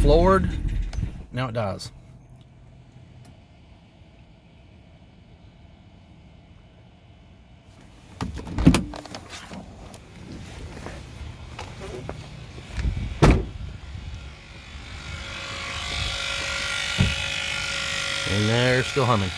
floored. Now it dies. And they're still humming.